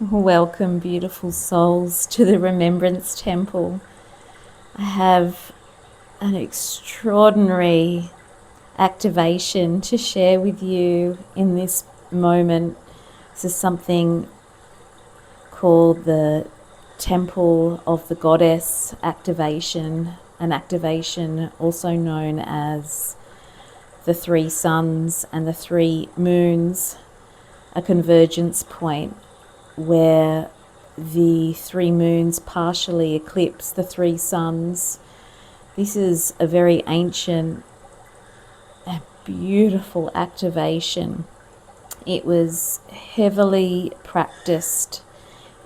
Welcome, beautiful souls, to the Remembrance Temple. I have an extraordinary activation to share with you in this moment. This is something called the Temple of the Goddess activation, an activation also known as the 3 suns and the 3 moons, a convergence point where the 3 moons partially eclipse the 3 suns. This is a very ancient and beautiful activation. It was heavily practiced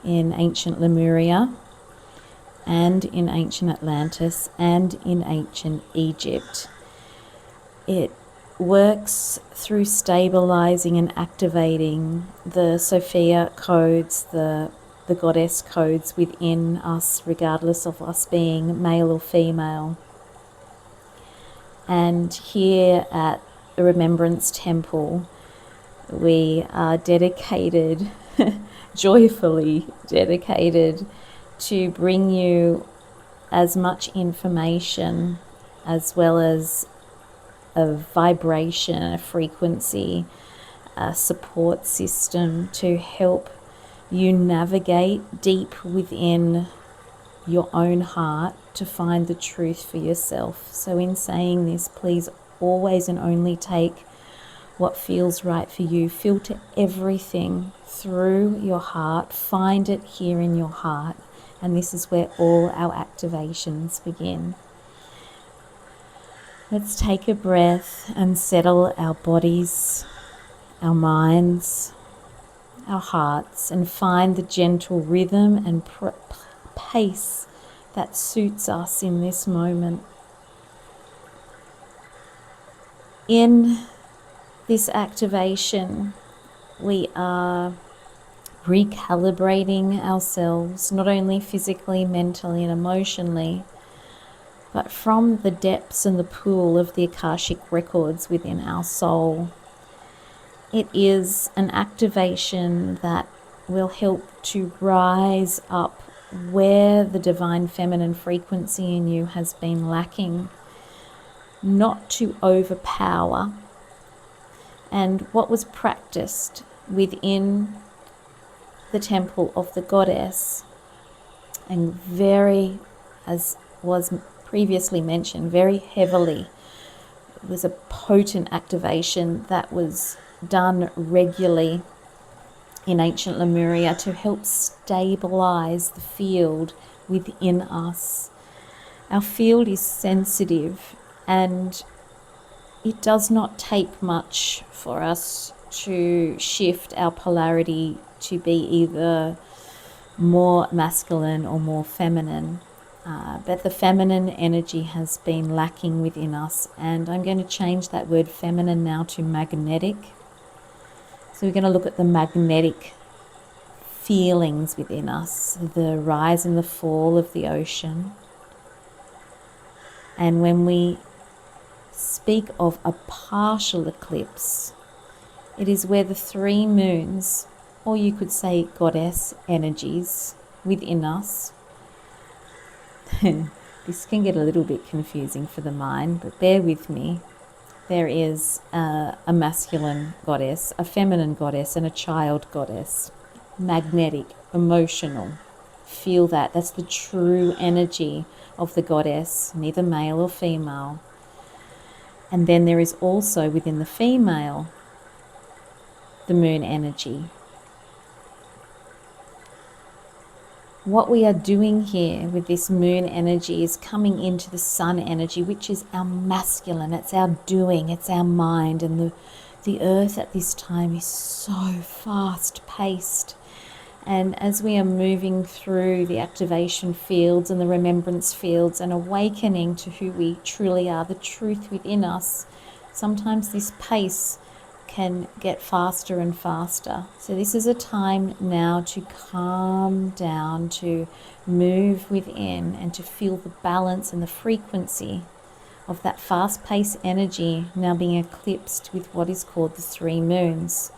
in ancient Lemuria and in ancient Atlantis and in ancient Egypt. It works through stabilising and activating the Sophia codes, the goddess codes within us, regardless of us being male or female. And here at the Remembrance Temple, we are dedicated, joyfully dedicated, to bring you as much information as well as a vibration, a frequency, a support system to help you navigate deep within your own heart to find the truth for yourself. So in saying this, please always and only take what feels right for you. Filter everything through your heart. Find it here in your heart. And this is where all our activations begin. Let's take a breath and settle our bodies, our minds, our hearts, and find the gentle rhythm and pace that suits us in this moment. In this activation, we are recalibrating ourselves, not only physically, mentally, and emotionally, but from the depths and the pool of the Akashic records within our soul. It is an activation that will help to rise up where the divine feminine frequency in you has been lacking, not to overpower. And what was practiced within the temple of the goddess, and very, as was previously mentioned, very heavily, it was a potent activation that was done regularly in ancient Lemuria to help stabilize the field within us. Our field is sensitive, and it does not take much for us to shift our polarity to be either more masculine or more feminine. But the feminine energy has been lacking within us, and I'm going to change that word feminine now to magnetic. So we're going to look at the magnetic feelings within us, the rise and the fall of the ocean. And when we speak of a partial eclipse, it is where the 3 moons, or you could say goddess energies within us, this can get a little bit confusing for the mind, but bear with me. There is a masculine goddess, a feminine goddess, and a child goddess. Magnetic, emotional. Feel that. That's the true energy of the goddess, neither male or female. And then there is also within the female, the moon energy. What we are doing here with this moon energy is coming into the sun energy, which is our masculine. It's our doing, it's our mind. And the earth at this time is so fast paced. And as we are moving through the activation fields and the remembrance fields and awakening to who we truly are, the truth within us, sometimes this pace can get faster and faster. So this is a time now to calm down, to move within, and to feel the balance and the frequency of that fast-paced energy now being eclipsed with what is called the 3 moons.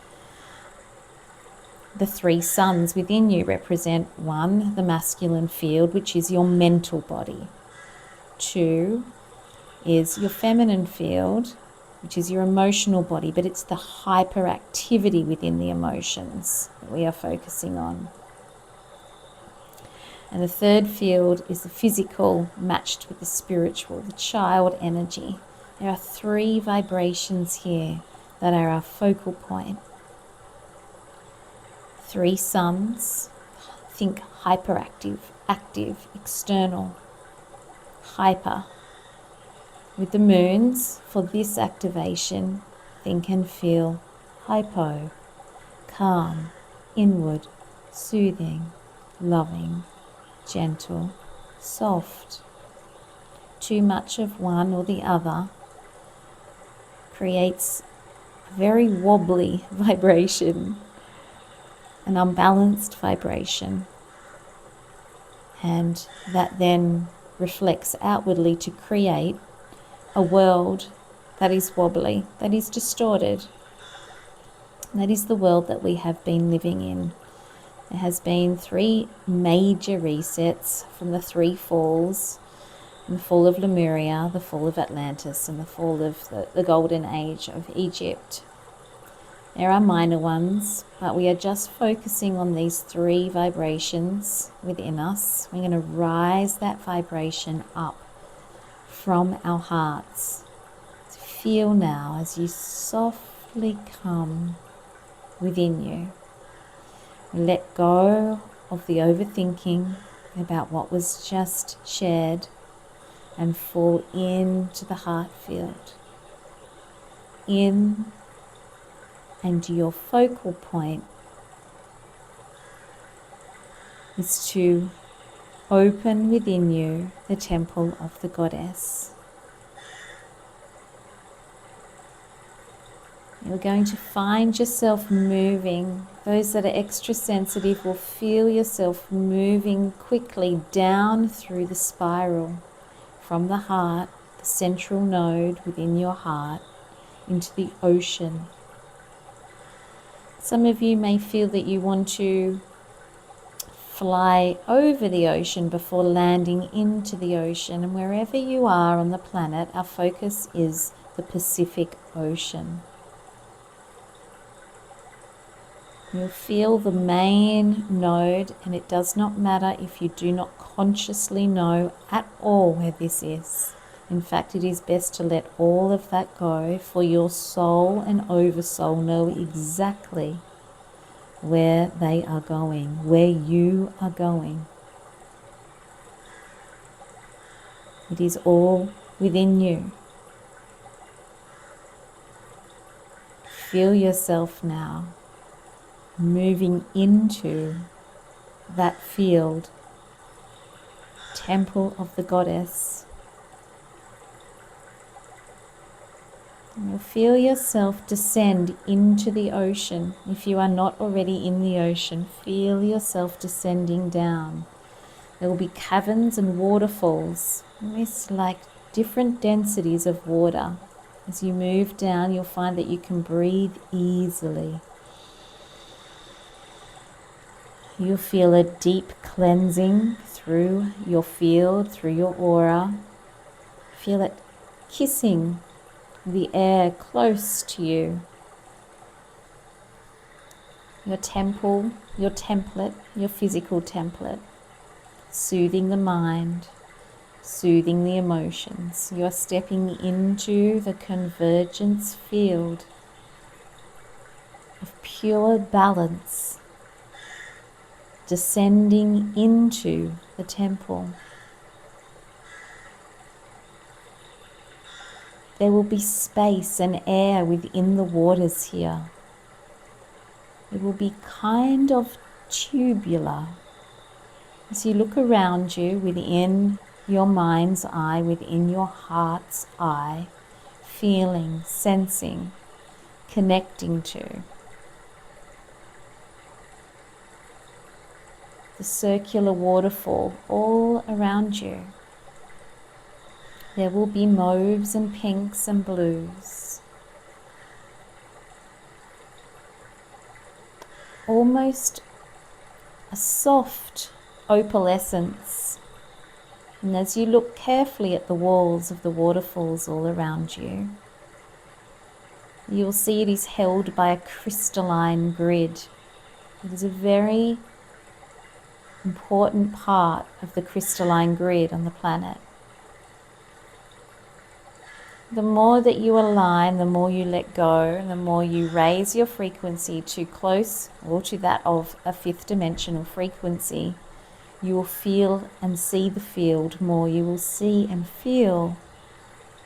The three suns within you represent 1, the masculine field, which is your mental body. 2 is your feminine field, which is your emotional body, but it's the hyperactivity within the emotions that we are focusing on. And the third field is the physical matched with the spiritual, the child energy. There are 3 vibrations here that are our focal point. 3 suns, think hyperactive, active, external, hyper. With the moons, for this activation, think and feel hypo, calm, inward, soothing, loving, gentle, soft. Too much of one or the other creates a very wobbly vibration, an unbalanced vibration, and that then reflects outwardly to create a world that is wobbly, that is distorted. That is the world that we have been living in. There has been 3 major resets from the 3 falls, the fall of Lemuria, the fall of Atlantis, and the fall of the golden age of Egypt. There are minor ones, but we are just focusing on these 3 vibrations within us. We're going to rise that vibration up from our hearts. So feel now as you softly come within you. Let go of the overthinking about what was just shared and fall into the heart field. In, and your focal point is to open within you the temple of the goddess. You're going to find yourself moving. Those that are extra sensitive will feel yourself moving quickly down through the spiral from the heart, the central node within your heart, into the ocean. Some of you may feel that you want to fly over the ocean before landing into the ocean, and wherever you are on the planet, our focus is the Pacific Ocean. You'll feel the main node, and it does not matter if you do not consciously know at all where this is. In fact, it is best to let all of that go, for your soul and oversoul know exactly where they are going, where you are going. It is all within you. Feel yourself now moving into that field, temple of the goddess. And you'll feel yourself descend into the ocean. If you are not already in the ocean, feel yourself descending down. There will be caverns and waterfalls, almost like different densities of water. As you move down, you'll find that you can breathe easily. You'll feel a deep cleansing through your field, through your aura. Feel it kissing the air close to you. Your temple, your template, your physical template, soothing the mind, soothing the emotions. You're stepping into the convergence field of pure balance, descending into the temple. There will be space and air within the waters here. It will be kind of tubular. As you look around you within your mind's eye, within your heart's eye, feeling, sensing, connecting to the circular waterfall all around you. There will be mauves and pinks and blues. almost a soft opalescence. And as you look carefully at the walls of the waterfalls all around you, you'll see it is held by a crystalline grid. It is a very important part of the crystalline grid on the planet. The more that you align, the more you let go, and the more you raise your frequency to close or to that of a fifth dimensional frequency, you will feel and see the field more. You will see and feel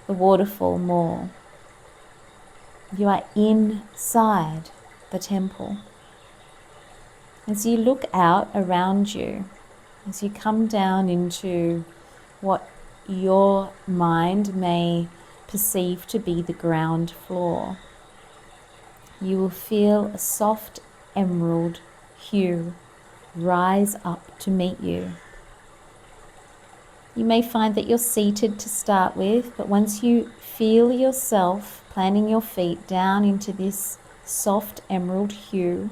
the waterfall more. You are inside the temple. As you look out around you, as you come down into what your mind may perceive to be the ground floor, you will feel a soft emerald hue rise up to meet you. You may find that you're seated to start with, but once you feel yourself planting your feet down into this soft emerald hue,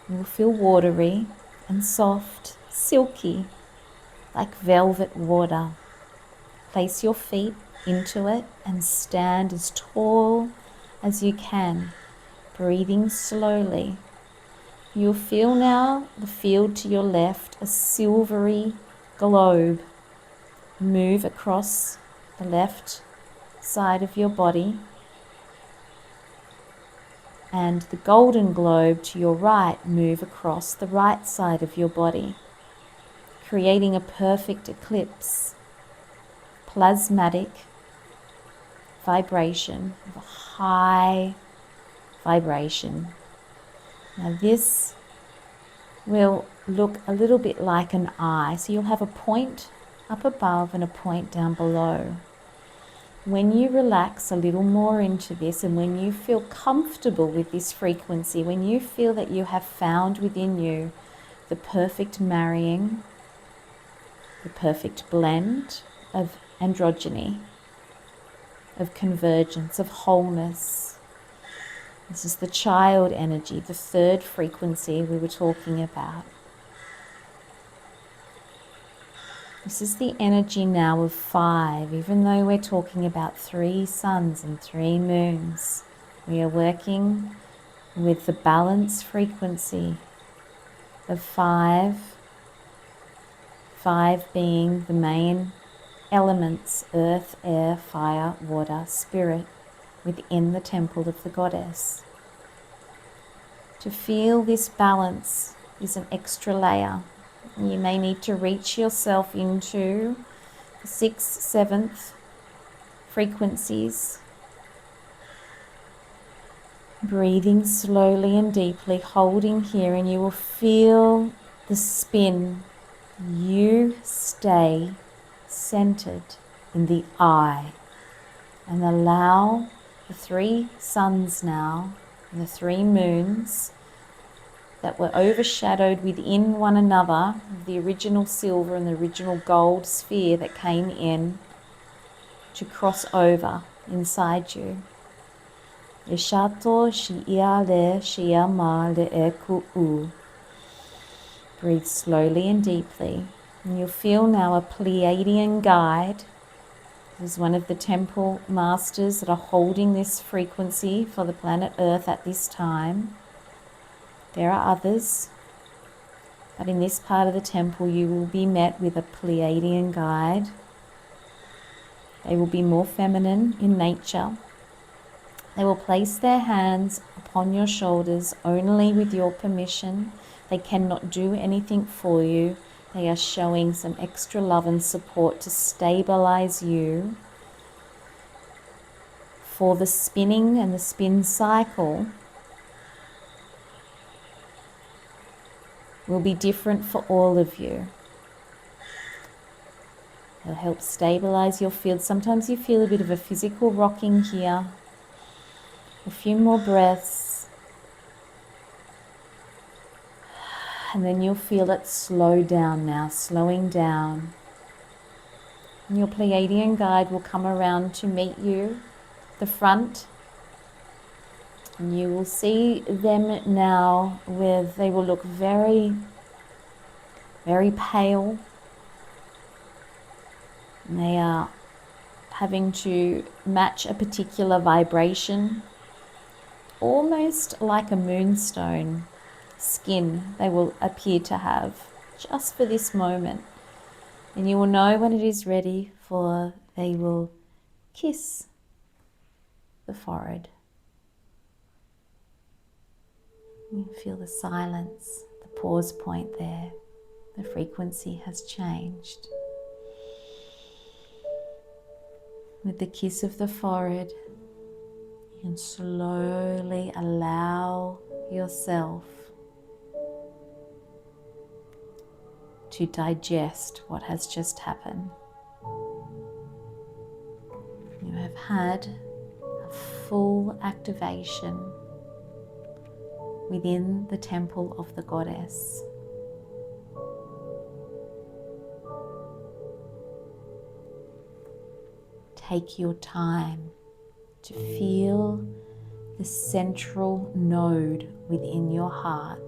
you will feel watery and soft, silky, like velvet water. Place your feet into it and stand as tall as you can, breathing slowly. You'll feel now the field to your left, a silvery globe, move across the left side of your body, and the golden globe to your right move across the right side of your body, creating a perfect eclipse, plasmatic vibration of a high vibration. Now this will look a little bit like an eye. So you'll have a point up above and a point down below. When you relax a little more into this, and when you feel comfortable with this frequency, when you feel that you have found within you the perfect marrying, the perfect blend of androgyny, of convergence, of wholeness. This is the child energy, the third frequency we were talking about. This is the energy now of 5, even though we're talking about 3 suns and 3 moons. We are working with the balance frequency of 5, 5 being the main elements, earth, air, fire, water, spirit, within the temple of the goddess. To feel this balance is an extra layer. You may need to reach yourself into the 6th, 7th frequencies. Breathing slowly and deeply, holding here, and you will feel the spin. You stay centered in the eye and allow the 3 suns now and the 3 moons that were overshadowed within one another, the original silver and the original gold sphere that came in, to cross over inside you. Ishato shi'ia le shi'a ma le e ku'u. Breathe slowly and deeply. And you'll feel now a Pleiadean guide. This is one of the temple masters that are holding this frequency for the planet Earth at this time. There are others, but in this part of the temple you will be met with a Pleiadean guide. They will be more feminine in nature. They will place their hands upon your shoulders only with your permission. They cannot do anything for you. They are showing some extra love and support to stabilize you for the spinning and the spin cycle. Will be different for all of you. It'll help stabilize your field. Sometimes you feel a bit of a physical rocking here. A few more breaths. And then you'll feel it slow down now, slowing down. And your Pleiadean guide will come around to meet you, the front And you will see them now they will look very, very pale. And they are having to match a particular vibration, almost like a moonstone skin they will appear to have just for this moment. And you will know when it is ready, for they will kiss the forehead. You feel the silence, the pause point there. The frequency has changed. With the kiss of the forehead, you can slowly allow yourself to digest what has just happened. You have had a full activation within the temple of the goddess. Take your time to feel the central node within your heart,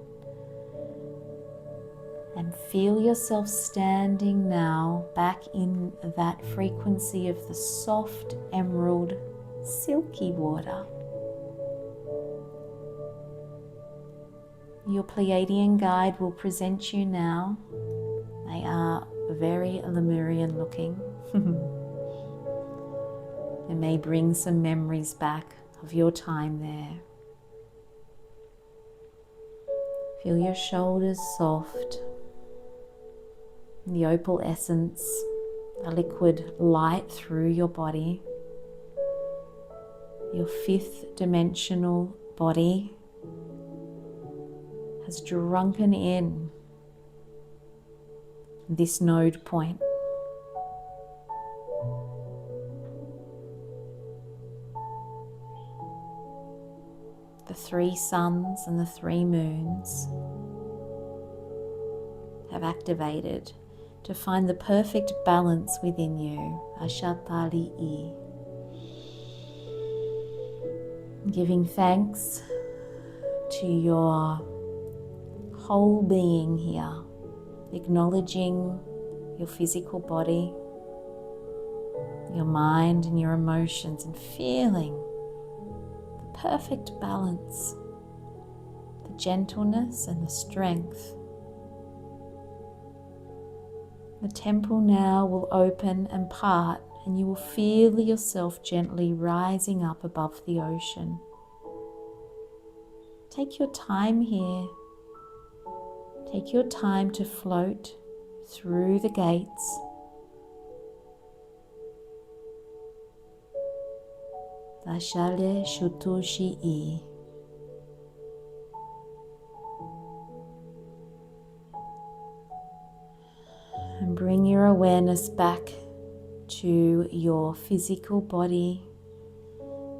and feel yourself standing now back in that frequency of the soft emerald silky water. Your Pleiadean guide will present you now. They are very Lemurian looking. It may bring some memories back of your time there. Feel your shoulders soft. The opal essence, a liquid light through your body. Your fifth dimensional body has drunken in this node point. The 3 suns and the 3 moons have activated to find the perfect balance within you. Ashatali. Giving thanks to your whole being here, acknowledging your physical body, your mind and your emotions, and feeling the perfect balance, the gentleness and the strength. The temple now will open and part, and you will feel yourself gently rising up above the ocean. Take your time here. Take your time to float through the gates. Dashale Shutushi. And bring your awareness back to your physical body,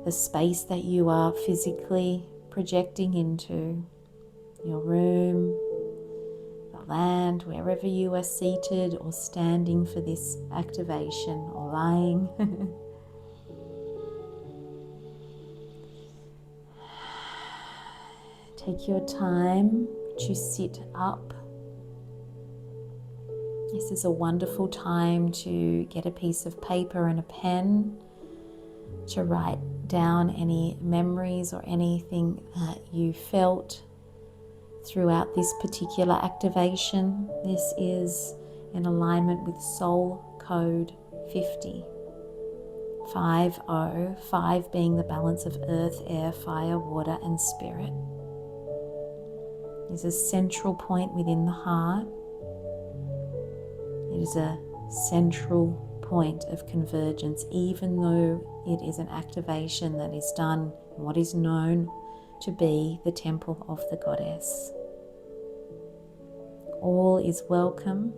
the space that you are physically projecting into, your room, the land, wherever you are seated or standing for this activation, or lying. Take your time to sit up. This is a wonderful time to get a piece of paper and a pen to write down any memories or anything that you felt throughout this particular activation. This is in alignment with Soul Code 50. 50, 5 being the balance of earth, air, fire, water, and spirit. It's a central point within the heart. It is a central point of convergence, even though it is an activation that is done in what is known to be the temple of the goddess. All is welcome,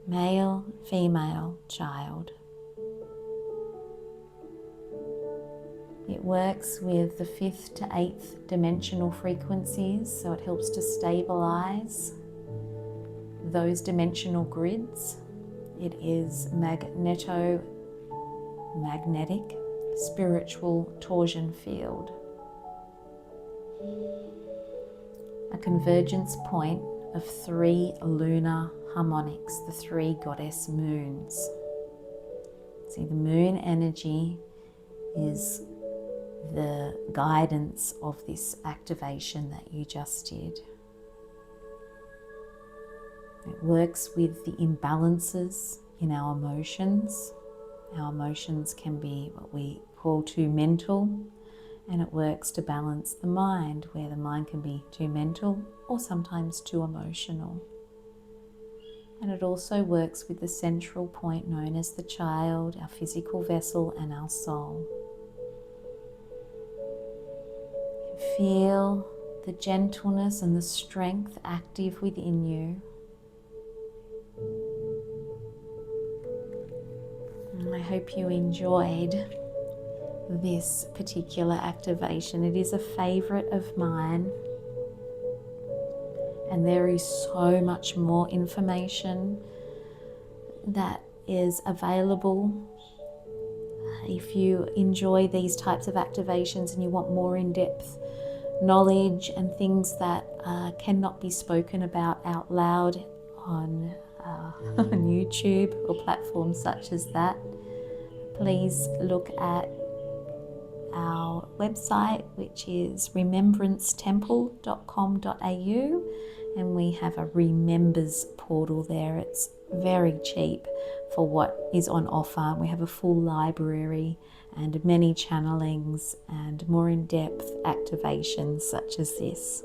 male, female, child. It works with the 5th to 8th dimensional frequencies, so it helps to stabilize those dimensional grids. It is magnetic, spiritual torsion field. A convergence point of 3 lunar harmonics, the 3 goddess moons. See, the moon energy is the guidance of this activation that you just did. It works with the imbalances in our emotions. Our emotions can be what we call too mental, and it works to balance the mind, where the mind can be too mental or sometimes too emotional. And it also works with the central point known as the child, our physical vessel, and our soul. Feel the gentleness and the strength active within you. And I hope you enjoyed this particular activation. It is a favorite of mine, and there is so much more information that is available. If you enjoy these types of activations and you want more in-depth knowledge and things that cannot be spoken about out loud on YouTube or platforms such as that, please look at our website, which is remembrancettemple.com.au, and we have a remembers portal there. It's very cheap for what is on offer. We have a full library and many channelings and more in-depth activations such as this.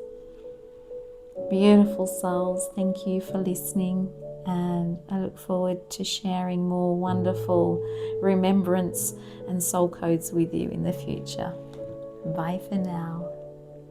Beautiful souls, thank you for listening, and I look forward to sharing more wonderful remembrance and soul codes with you in the future. Bye for now.